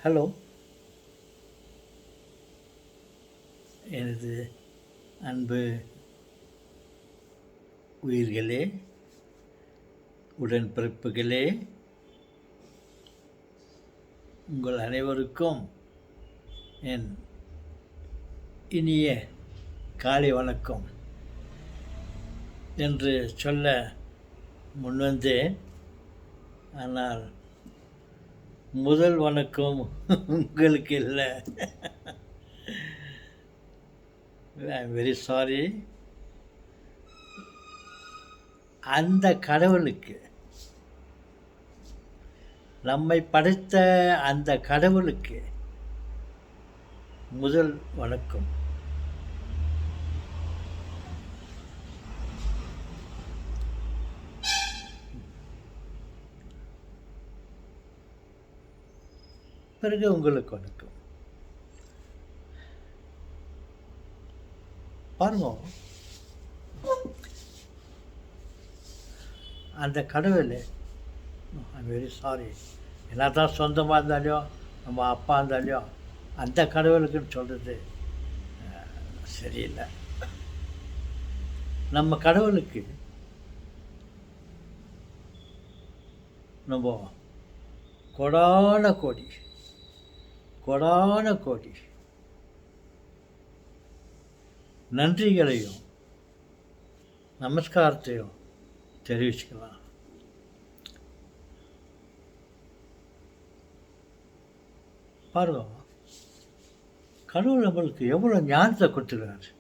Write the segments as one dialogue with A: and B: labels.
A: Hello, எனது அன்பு உயிர்களே, உடன்பிறப்புகளே, உங்கள் அனைவருக்கும் என் இனிய காலை வணக்கம் என்று சொல்ல முன்வந்தேன். ஆனால் முதல் வணக்கம் உங்களுக்கு இல்லை. I am very sorry. அந்த கடவுளுக்கு, நம்மை படைத்த அந்த கடவுளுக்கு முதல் வணக்கம். பிறகு உங்களுக்கு வணக்கம். பாருங்க, அந்த கடவுள், ஐ எம் வெரி சாரி, என்ன தான் சொந்தமாக இருந்தாலையும் நம்ம அப்பா இருந்தாலையும் அந்த கடவுளுக்குன்னு சொல்கிறது சரியில்லை. நம்ம கடவுளுக்கு நம்ம கொடான கோடி நன்றிகளையும் நமஸ்காரத்தையும் தெரிவிச்சுக்கலாம். பாருங்க, கடவுள் நம்மளுக்கு எவ்வளோ ஞானத்தை கொடுத்துருக்காரு.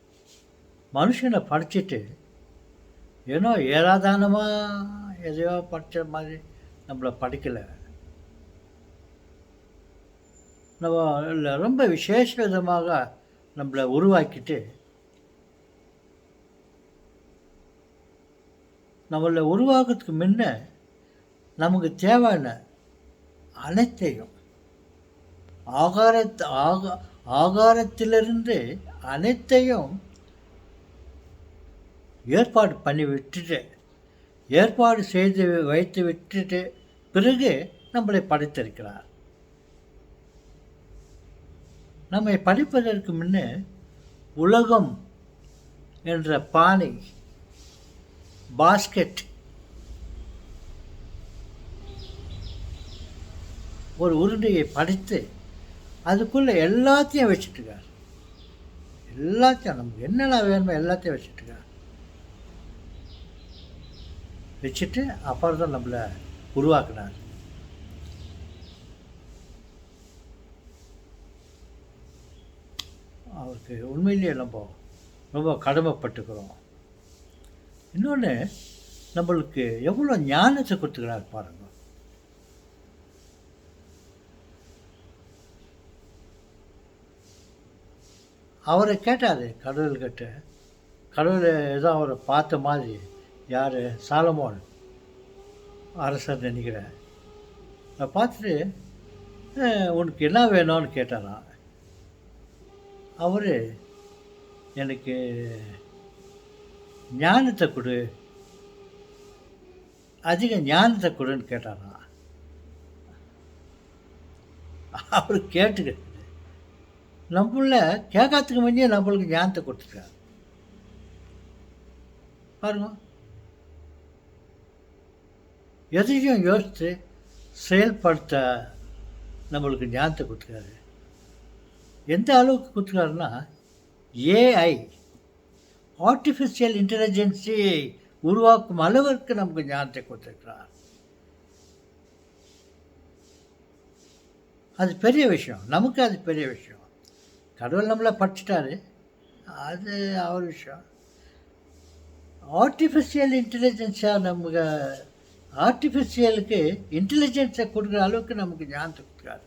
A: மனுஷனை படிச்சுட்டு ஏன்னோ ஏராதானமாக எதையோ படித்த மாதிரி நம்மளை படிக்கலை. நம்ம ரொம்ப விசேஷ விதமாக நம்மளை உருவாக்கிட்டு, நம்மளை உருவாக்குறதுக்கு முன்ன நமக்கு தேவையான அனைத்தையும் ஆகாரத்திலிருந்து அனைத்தையும் ஏற்பாடு செய்து வைத்து விட்டுட்டு பிறகு நம்மளை படைத்திருக்கிறார். நம்மை படிப்பதற்கு முன்ன உலகம் என்ற பானை, பாஸ்கெட், ஒரு உருண்டையை படைத்து அதுக்குள்ளே எல்லாத்தையும் வச்சுட்டுருக்கார். எல்லாத்தையும் நமக்கு என்னென்ன வேணுமோ எல்லாத்தையும் வச்சுட்டுருக்கார். வச்சுட்டு அப்புறம் தான் நம்மளை உருவாக்குனார். அவருக்கு உண்மையிலேயே நம்ம ரொம்ப கடமைப்பட்டுக்கிறோம். இன்னொன்று, நம்மளுக்கு எவ்வளோ ஞானத்தை கொடுத்துக்கிறார் பாருங்க. அவரை கேட்டார், கடவுள்கிட்ட. கடவுளை ஏதோ அவரை பார்த்த மாதிரி, யார், சாலமோன் அரசர் நினைக்கிறேன், அதை பார்த்துட்டு உனக்கு என்ன வேணும்னு கேட்டாராம். அவர், எனக்கு ஞானத்தை கொடு, அதிக ஞானத்தை கொடுன்னு கேட்டாராம். அவர் கேட்டுக்கிட்டு நம்மள கேட்காததுக்கு முன்னே நம்மளுக்கு ஞானத்தை கொடுத்துருக்காரு பாருங்க. எதையும் யோசித்து செயல்படுத்த நம்மளுக்கு ஞானத்தை கொடுத்துருக்காரு. எந்த அளவுக்கு கொடுத்துருக்காருன்னா, ஏஐ, ஆர்டிஃபிஷியல் இன்டெலிஜென்ஸை உருவாக்கும் அளவிற்கு நமக்கு ஞானத்தை கொடுத்துருக்கிறார். அது பெரிய விஷயம், நமக்கு அது பெரிய விஷயம். கடவுள் நம்மளை படிச்சுட்டாரு, அது அவர் விஷயம். ஆர்டிஃபிஷியல் இன்டெலிஜென்ஸாக நமக்கு ஆர்டிஃபிஷியலுக்கு இன்டெலிஜென்ஸை கொடுக்குற அளவுக்கு நமக்கு ஞானத்தை கொடுக்குறாரு.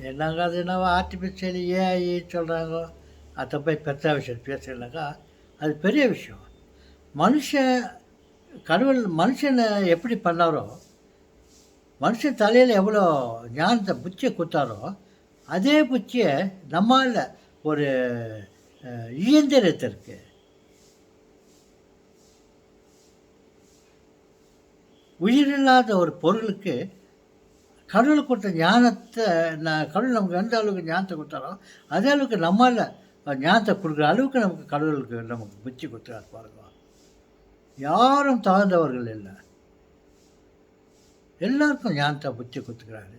A: என்னங்க அது என்னவோ ஆர்டிஃபிஷியல் ஏஐ சொல்கிறாங்க, அதை போய் பெற்ற விஷயம் பேசுகிறாக்கா அது பெரிய விஷயம். கடவுள் மனுஷனை எப்படி பண்ணாரோ, மனுஷன் தலையில் எவ்வளோ ஞானத்தை புத்தியை கொடுத்தாரோ, அதே புத்தியை நம்மால் ஒரு இயந்திரத்திற்கு உயிரில்லாத ஒரு பொருளுக்கு கடவுள் கொடுத்த ஞானத்தை கடவுள் நமக்கு எந்த அளவுக்கு ஞானத்தை கொடுத்தாரோ அதே அளவுக்கு நம்மால் ஞானத்தை கொடுக்குற அளவுக்கு நமக்கு புத்தி கொடுத்துறாரு பாருங்க. யாரும் தாழ்ந்தவர்கள் இல்லை, எல்லாருக்கும் ஞானத்தை புத்தி கொடுத்துக்கிறாரு.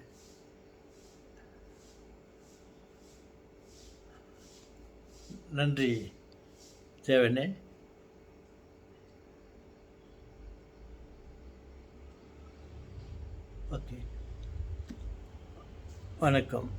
A: நன்றி தேவனே. ஓகே, வணக்கம்.